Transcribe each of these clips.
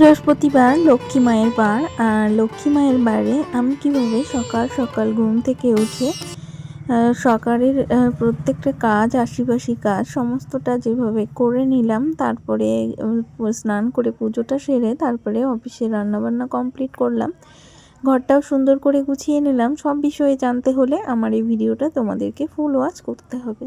বৃহস্পতিবার লক্ষ্মী মায়ের বার। আর লক্ষ্মী মায়ের বারে আমি কিভাবে সকাল সকাল ঘুম থেকে উঠে সকালের প্রত্যেকটা কাজ, আশিপাশি কাজ সমস্তটা যেভাবে করে নিলাম, তারপরে স্নান করে পুজোটা সেরে তারপরে অফিসে রান্নাবান্না কমপ্লিট করলাম, ঘরটাও সুন্দর করে গুছিয়ে নিলাম। সব বিষয়ে জানতে হলে আমার এই ভিডিওটা তোমাদেরকে ফুল ওয়াচ করতে হবে।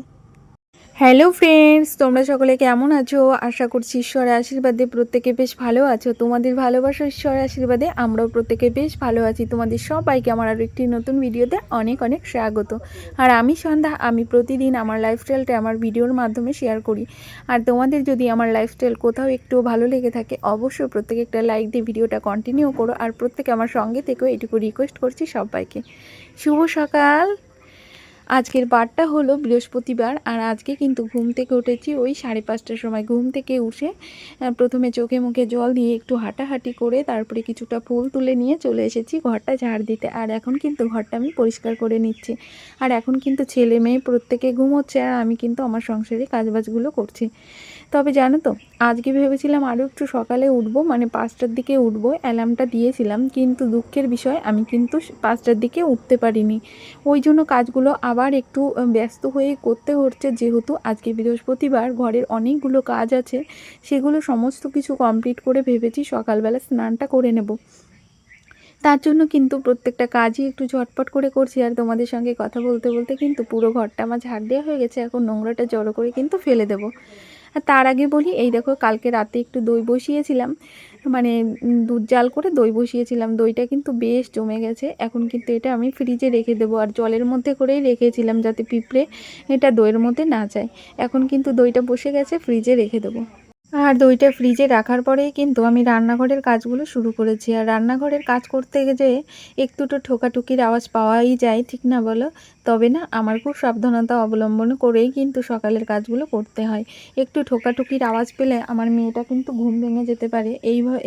হ্যালো ফ্রেন্ডস, তোমরা সকলে কেমন আছো? আশা করছি ঈশ্বরের আশীর্বাদে প্রত্যেকে বেশ ভালো আছো। তোমাদের ভালোবাসা ঈশ্বরের আশীর্বাদে আমরাও প্রত্যেকে বেশ ভালো আছি। তোমাদের সবাইকে আমার আরও একটি নতুন ভিডিওতে অনেক অনেক স্বাগত। আর আমি সন্ধ্যা, আমি প্রতিদিন আমার লাইফস্টাইলটা আমার ভিডিওর মাধ্যমে শেয়ার করি। আর তোমাদের যদি আমার লাইফস্টাইল কোথাও একটু ভালো লেগে থাকে, অবশ্যই প্রত্যেকে একটা লাইক দিয়ে ভিডিওটা কন্টিনিউ করো। আর প্রত্যেকে আমার সঙ্গে থেকেও এটুকু রিকোয়েস্ট করছি সবাইকে। শুভ সকাল। আজকের বারটা হলো বৃহস্পতিবার। আর আজকে কিন্তু ঘুম থেকে উঠেছি ওই 5:30টার সময়। ঘুম থেকে উঠে প্রথমে চোখে মুখে জল দিয়ে একটু হাঁটাহাঁটি করে তারপরে কিছুটা ফুল তুলে নিয়ে চলে এসেছি ঘরটা ঝাড় দিতে। আর এখন কিন্তু ঘরটা আমি পরিষ্কার করে নিচ্ছি। আর এখন কিন্তু ছেলে মেয়ে প্রত্যেকে ঘুমোচ্ছে আর আমি কিন্তু আমার সংসারে কাজবাজগুলো করছি। তবে জানো তো, আজকে ভেবেছিলাম আরও একটু সকালে উঠবো, মানে 5টার দিকে উঠবো, অ্যালার্মটা দিয়েছিলাম। কিন্তু দুঃখের বিষয়, আমি কিন্তু 5টার দিকে উঠতে পারিনি। ওই জন্য কাজগুলো আবার একটু ব্যস্ত হয়ে করতে হচ্ছে, যেহেতু আজকে বৃহস্পতিবার, ঘরের অনেকগুলো কাজ আছে। সেগুলো সমস্ত কিছু কমপ্লিট করে ভেবেছি সকালবেলা স্নানটা করে নেব। তার জন্য কিন্তু প্রত্যেকটা কাজই একটু ঝটপট করে করছি। আর তোমাদের সঙ্গে কথা বলতে বলতে কিন্তু পুরো ঘরটা আমার ঝাড় দেওয়া হয়ে গেছে। এখন নোংরাটা জড়ো করে কিন্তু ফেলে দেবো। আর তার আগে বলি, এই দেখো কালকে রাতে একটু দই বসিয়েছিলাম, মানে দুধ জাল করে দই বসিয়েছিলাম। দইটা কিন্তু বেশ জমে গেছে। এখন কিন্তু এটা আমি ফ্রিজে রেখে দেবো। আর জলের মধ্যে করেই রেখেছিলাম যাতে পিঁপড়ে এটা দইয়ের মধ্যে না যায়। এখন কিন্তু দইটা বসে গেছে, ফ্রিজে রেখে দেবো। আর দইটা ফ্রিজে রাখার পরেই কিন্তু আমি রান্নাঘরের কাজগুলো শুরু করেছি। আর রান্নাঘরের কাজ করতে যেয়ে একটু তো ঠোকাঠুকির আওয়াজ পাওয়াই যায়, ঠিক না বলো? তবে না, আমার খুব সাবধানতা অবলম্বন করেই কিন্তু সকালের কাজগুলো করতে হয়। একটু ঠোকাঠুকির আওয়াজ পেলে আমার মেয়েটা কিন্তু ঘুম ভেঙে যেতে পারে।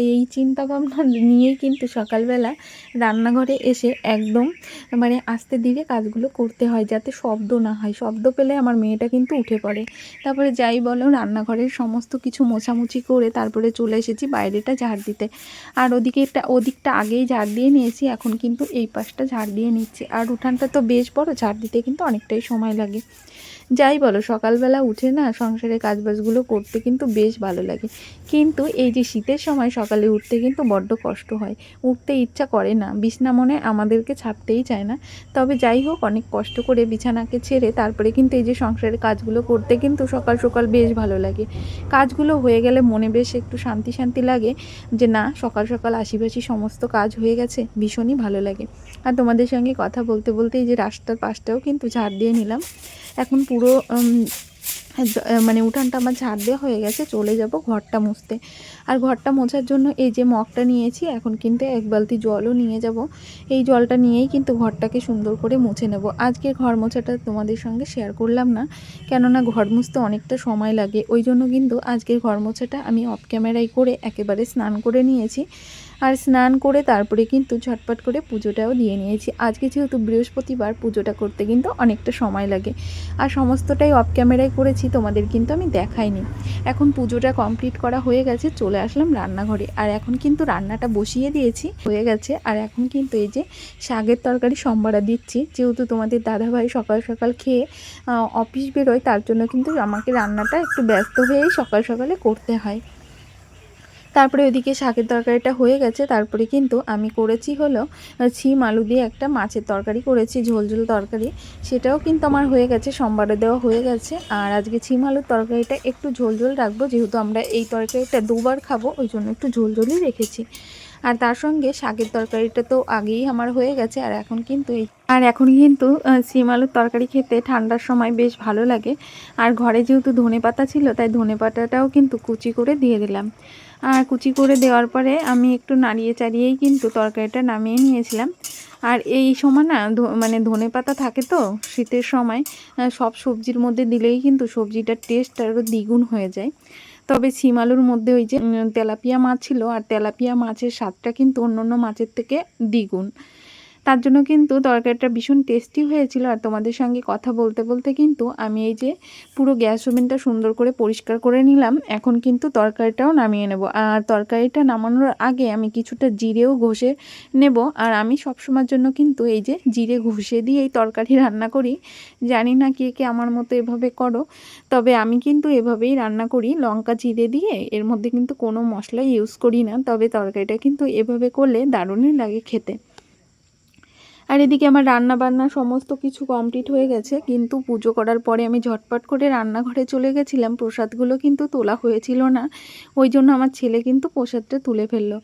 এই চিন্তা ভাবনা নিয়েই কিন্তু সকালবেলা রান্নাঘরে এসে একদম মানে আস্তে ধীরে কাজগুলো করতে হয়, যাতে শব্দ না হয়। শব্দ পেলে আমার মেয়েটা কিন্তু উঠে পড়ে। তারপরে যাই বলো, রান্নাঘরের সমস্ত কিছু মোছামুছি করে তারপরে চলে এসেছি বাইরেটা ঝাড় দিতে। আর ওদিকটা আগেই ঝাড় দিয়ে নিয়েছি, এখন কিন্তু এই পাশটা ঝাড় দিয়ে নিচ্ছি। আর উঠানটা তো বেশ বড়, ঝাড় দিতে কিন্তু অনেকটাই সময় লাগে। যাই বলো, সকালবেলা উঠে না সংসারের কাজবাজগুলো করতে কিন্তু বেশ ভালো লাগে। কিন্তু এই যে শীতের সময় সকালে উঠতে কিন্তু বড্ড কষ্ট হয়, উঠতে ইচ্ছা করে না, বিছনা মনে আমাদেরকে ছাড়তেই চায় না। তবে যাই হোক, অনেক কষ্ট করে বিছানাকে ছেড়ে তারপরে কিন্তু এই যে সংসারের কাজগুলো করতে কিন্তু সকাল সকাল বেশ ভালো লাগে। কাজগুলো হয়ে গেলে মনে বেশ একটু শান্তি শান্তি লাগে, যে না, সকাল সকাল আশিপাশি সমস্ত কাজ হয়ে গেছে, ভীষণই ভালো লাগে। আর তোমাদের সঙ্গে কথা বলতে বলতে এই যে রাস্তার পাশটাও কিন্তু ঝাড় দিয়ে নিলাম। এখন পুরো মানে উঠানটা আমার ঝাড় দেওয়া হয়ে গেছে, চলে যাব ঘরটা মুছতে। আর ঘরটা মোছার জন্য এই যে মগটা নিয়েছি, এখন কিন্তু 1 বালতি জলও নিয়ে যাব। এই জলটা নিয়েই কিন্তু ঘরটাকে সুন্দর করে মুছে নেব। আজকে ঘর মোছাটা তোমাদের সঙ্গে শেয়ার করলাম না, কেননা ঘর মুছতে অনেকটা সময় লাগে। ওই জন্য কিন্তু আজকের ঘর মোছাটা আমি অফ ক্যামেরায় করে একেবারে স্নান করে নিয়েছি। আর স্নান করে তারপরে কিন্তু ঝটপট করে পুজোটাও দিয়ে নিয়েছি। আজকে যেহেতু বৃহস্পতিবার, পুজোটা করতে কিন্তু অনেকটা সময় লাগে। আর সমস্তটাই অফ ক্যামেরায় করেছি, তোমাদের কিন্তু আমি দেখাইনি। এখন পুজোটা কমপ্লিট করা হয়ে গেছে, চলে আসলাম রান্নাঘরে। আর এখন কিন্তু রান্নাটা বসিয়ে দিয়েছি, হয়ে গেছে। আর এখন কিন্তু এই যে শাকের তরকারি সম্বারা দিচ্ছি, যেহেতু তোমাদের দাদাভাই সকাল সকাল খেয়ে অফিস বেরোয়, তার জন্য কিন্তু আমাকে রান্নাটা একটু ব্যস্ত হয়েই সকাল সকালে করতে হয়। তারপরে ওইদিকে শাকের তরকারিটা হয়ে গেছে। তারপরে কিন্তু আমি করেছি হলো ছিম আলু দিয়ে একটা মাছের তরকারি করেছি, ঝোল ঝোল তরকারি। সেটাও কিন্তু আমার হয়ে গেছে, সোমবারে দেওয়া হয়ে গেছে। আর আজকে ছিম আলুর তরকারিটা একটু ঝোল ঝোল রাখবো, যেহেতু আমরা এই তরকারিটা দুবার খাবো, ওই জন্য একটু ঝোল ঝোলই রেখেছি। আর তার সঙ্গে শাকের তরকারিটা তো আগেই আমার হয়ে গেছে। আর এখন কিন্তু শিম আলুর তরকারি খেতে ঠান্ডার সময় বেশ ভালো লাগে। আর ঘরে যেহেতু ধনেপাতা ছিল, তাই ধনেপাতাটাও কিন্তু কুচি করে দিয়ে দিলাম। আর কুচি করে দেওয়ার পরে আমি একটু নাড়িয়ে চাড়িয়েই কিন্তু তরকারিটা নামিয়ে নিয়েছিলাম। আর এই সময় না মানে ধনেপাতা থাকে তো শীতের সময়, সব সবজির মধ্যে দিলেই কিন্তু সবজিটার টেস্ট আরও দ্বিগুণ হয়ে যায়। তবে শিম আলুর মধ্যে ওই যে তেলাপিয়া মাছ ছিল, আর তেলাপিয়া মাছের স্বাদটা কিন্তু অন্য অন্য মাছের থেকে দ্বিগুণ। তার জন্য কিন্তু তরকারিটা ভীষণ টেস্টি হয়েছিল। আর তোমাদের সঙ্গে কথা বলতে বলতে কিন্তু আমি এই যে পুরো গ্যাস ওভেনটা সুন্দর করে পরিষ্কার করে নিলাম। এখন কিন্তু তরকারিটাও নামিয়ে নেব। আর তরকারিটা নামানোর আগে আমি কিছুটা জিরেও ঘষে নেব। আর আমি সবসময়ের জন্য কিন্তু এই যে জিরে ঘষে দিয়েই তরকারি রান্না করি। জানি না কে কে আমার মতো এভাবে করো, তবে আমি কিন্তু এভাবেই রান্না করি, লঙ্কা জিরে দিয়ে। এর মধ্যে কিন্তু কোনো মশলা ইউজ করি না, তবে তরকারিটা কিন্তু এভাবে করলে দারুণই লাগে খেতে। আর এদিকে আমার রান্না বান্না সমস্ত কিছু কমপ্লিট হয়ে গেছে, কিন্তু পুজো করার পরে আমি ঝটপট করে রান্নাঘরে চলে গেছিলাম। প্রসাদগুলো কিন্তু তোলা হয়েছিল না, ওই জন্য আমার ছেলে কিন্তু প্রসাদটা তুলে ফেললো।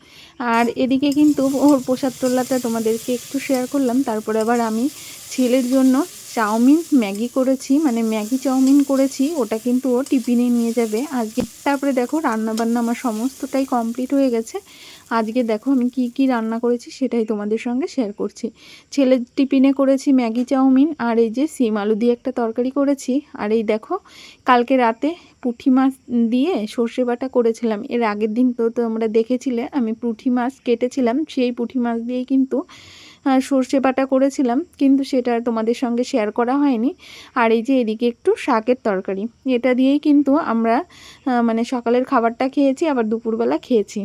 আর এদিকে কিন্তু ওর প্রসাদ তোলাটা তোমাদেরকে একটু শেয়ার করলাম। তারপরে আবার আমি ছেলের জন্য চাউমিন ম্যাগি করেছি, মানে ম্যাগি চাউমিন করেছি, ওটা কিন্তু ও টিফিনে নিয়ে যাবে আজকে। তারপরে দেখো রান্নাবান্না আমার সমস্তটাই কমপ্লিট হয়ে গেছে। আজকে দেখো আমি কি কি রান্না করেছি সেটাই তোমাদের সঙ্গে শেয়ার করছি। ছেলের টিফিনে করেছি ম্যাগি চাউমিন, আর এই যে সিম আলু দিয়ে একটা তরকারি করেছি। আর এই দেখো কালকে রাতে পুঁটি মাছ দিয়ে সর্ষে বাটা করেছিলাম। এর আগের দিন তো তোমরা দেখেছিলে আমি পুঁটি মাছ কেটেছিলাম, সেই পুঁটি মাছ দিয়েই কিন্তু সর্ষে বাটা করেছিলাম, কিন্তু সেটা তোমাদের সঙ্গে শেয়ার করা হয়নি। আর এই যে এদিকে একটু শাকের তরকারি, এটা দিয়েই কিন্তু আমরা মানে সকালের খাবারটা খেয়েছি, আবার দুপুরবেলা খেয়েছি।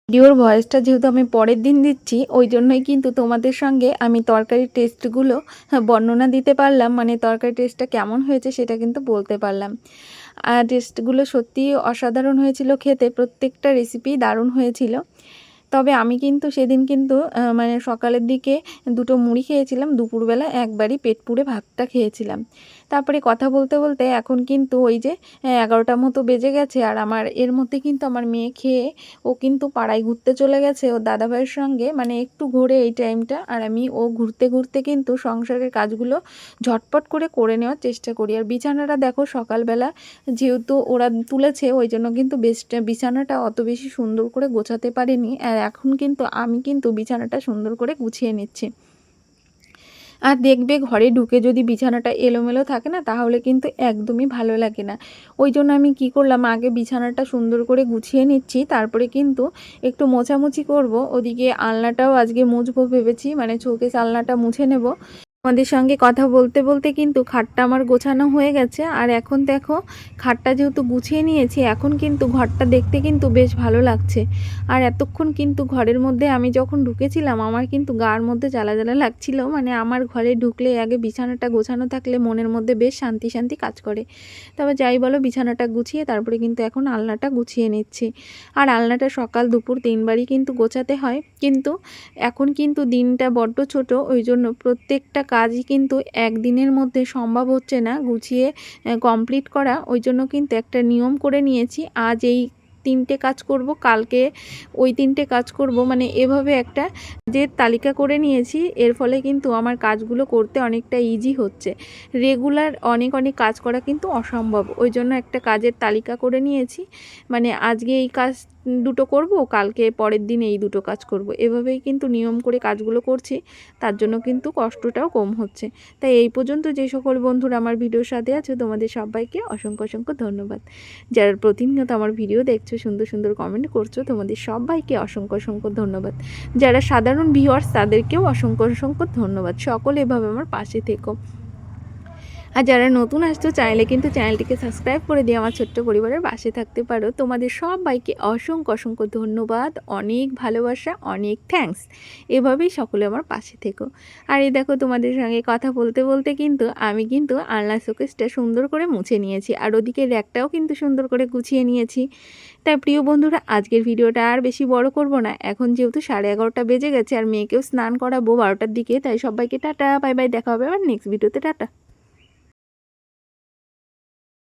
ভিডিওর ভয়েসটা যেহেতু আমি পরের দিন দিচ্ছি, ওই জন্যই কিন্তু তোমাদের সঙ্গে আমি তরকারির টেস্টগুলো বর্ণনা দিতে পারলাম, মানে তরকারির টেস্টটা কেমন হয়েছে সেটা কিন্তু বলতে পারলাম। আর টেস্টগুলো সত্যিই অসাধারণ হয়েছিল খেতে, প্রত্যেকটা রেসিপি দারুণ হয়েছিল। তবে আমি কিন্তু সেদিন কিন্তু মানে সকালের দিকে দুটো মুড়ি খেয়েছিলাম, দুপুরবেলা একবারই পেট পুড়ে ভাতটা খেয়েছিলাম। তারপরে কথা বলতে বলতে এখন কিন্তু ওই যে 11টার মতো বেজে গেছে। আর আমার এর মধ্যে কিন্তু আমার মেয়ে খেয়ে ও কিন্তু পাড়ায় ঘুরতে চলে গেছে ওর দাদাভাইয়ের সঙ্গে, মানে একটু ঘোরে এই টাইমটা। আর আমি ও ঘুরতে ঘুরতে কিন্তু সংসারের কাজগুলো ঝটপট করে নেওয়ার চেষ্টা করি। আর বিছানাটা দেখো সকালবেলা যেহেতু ওরা তুলেছে, ওই জন্য কিন্তু বিছানাটা অত বেশি সুন্দর করে গোছাতে পারিনি। আর এখন কিন্তু আমি কিন্তু বিছানাটা সুন্দর করে গুছিয়ে নিচ্ছি। আর দেখবে ঘরে ঢুকে যদি বিছানাটা এলোমেলো থাকে না, তাহলে কিন্তু একদমই ভালো লাগে না। ওই জন্য আমি কি করলাম, আগে বিছানাটা সুন্দর করে গুছিয়ে নিচ্ছি, তারপরে কিন্তু একটু মোছামুছি করব। ওদিকে আলনাটাও আজকে মুছবো ভেবেছি, মানে শোকেস আলনাটা মুছে নেব। আমাদের সঙ্গে কথা বলতে বলতে কিন্তু খাটটা আমার গোছানো হয়ে গেছে। আর এখন দেখো খাটটা যেহেতু গুছিয়ে নিয়েছি, এখন কিন্তু ঘরটা দেখতে কিন্তু বেশ ভালো লাগছে। আর এতক্ষণ কিন্তু ঘরের মধ্যে আমি যখন ঢুকেছিলাম, আমার কিন্তু গার মধ্যে জ্বালা জ্বালা লাগছিল। মানে আমার ঘরে ঢুকলে আগে বিছানাটা গোছানো থাকলে মনের মধ্যে বেশ শান্তি শান্তি কাজ করে। তবে যাই বলো, বিছানাটা গুছিয়ে তারপরে কিন্তু এখন আলনাটা গুছিয়ে নিচ্ছি। আর আলনাটা সকাল দুপুর তিনবারই কিন্তু গোছাতে হয়, কিন্তু এখন কিন্তু দিনটা বড্ড ছোট, ওই জন্য প্রত্যেকটা কাজই কিন্তু একদিনের মধ্যে সম্ভব হচ্ছে না গুছিয়ে কমপ্লিট করা। ওই জন্য কিন্তু একটা নিয়ম করে নিয়েছি, আজ এই 3টে কাজ করব, কালকে ওই 3টে কাজ করব, মানে এভাবে একটা যে তালিকা করে নিয়েছি। এর ফলে কিন্তু আমার কাজগুলো করতে অনেকটা ইজি হচ্ছে। রেগুলার অনেক কাজ করা কিন্তু অসম্ভব, ওই জন্য একটা কাজের তালিকা করে নিয়েছি। মানে আজকে এই কাজ দুটো করব, কালকে পরের দিন এই দুটো কাজ করব, এভাবেই কিন্তু নিয়ম করে কাজগুলো করছি। তার জন্য কিন্তু কষ্টটাও কম হচ্ছে। তাই এই পর্যন্ত যে সকল বন্ধুরা আমার ভিডিওর সাথে আছে, তোমাদের সবাইকে অসংখ্য ধন্যবাদ। যারা প্রতিনিয়ত আমার ভিডিও দেখছো, সুন্দর সুন্দর কমেন্ট করছো, তোমাদের সবাইকে অসংখ্য ধন্যবাদ। যারা সাধারণ ভিউয়ার্স, তাদেরকেও অসংখ্য ধন্যবাদ। সকলে এভাবে আমার পাশে থেকো। আর যারা নতুন আসছো, চাইলে কিন্তু চ্যানেলটিকে সাবস্ক্রাইব করে দিয়ে আমার ছোট্ট পরিবারের পাশে থাকতে পারো। তোমাদের সবাইকে অসংখ্য ধন্যবাদ, অনেক ভালোবাসা, অনেক থ্যাঙ্কস। এভাবেই সকলে আমার পাশে থেকো। আর এই দেখো তোমাদের সঙ্গে কথা বলতে বলতে কিন্তু আমি কিন্তু আলনা শোকেসটা সুন্দর করে মুছে নিয়েছি, আর ওদিকে র্যাকটাও কিন্তু সুন্দর করে গুছিয়ে নিয়েছি। তাই প্রিয় বন্ধুরা, আজকের ভিডিওটা আর বেশি বড় করব না। এখন যেহেতু 11:30 বেজে গেছে, আর মেয়েকেও স্নান করাবো 12টার দিকে। তাই সবাইকে টাটা, বাই বাই, দেখা হবে আবার নেক্সট ভিডিওতে। টাটা।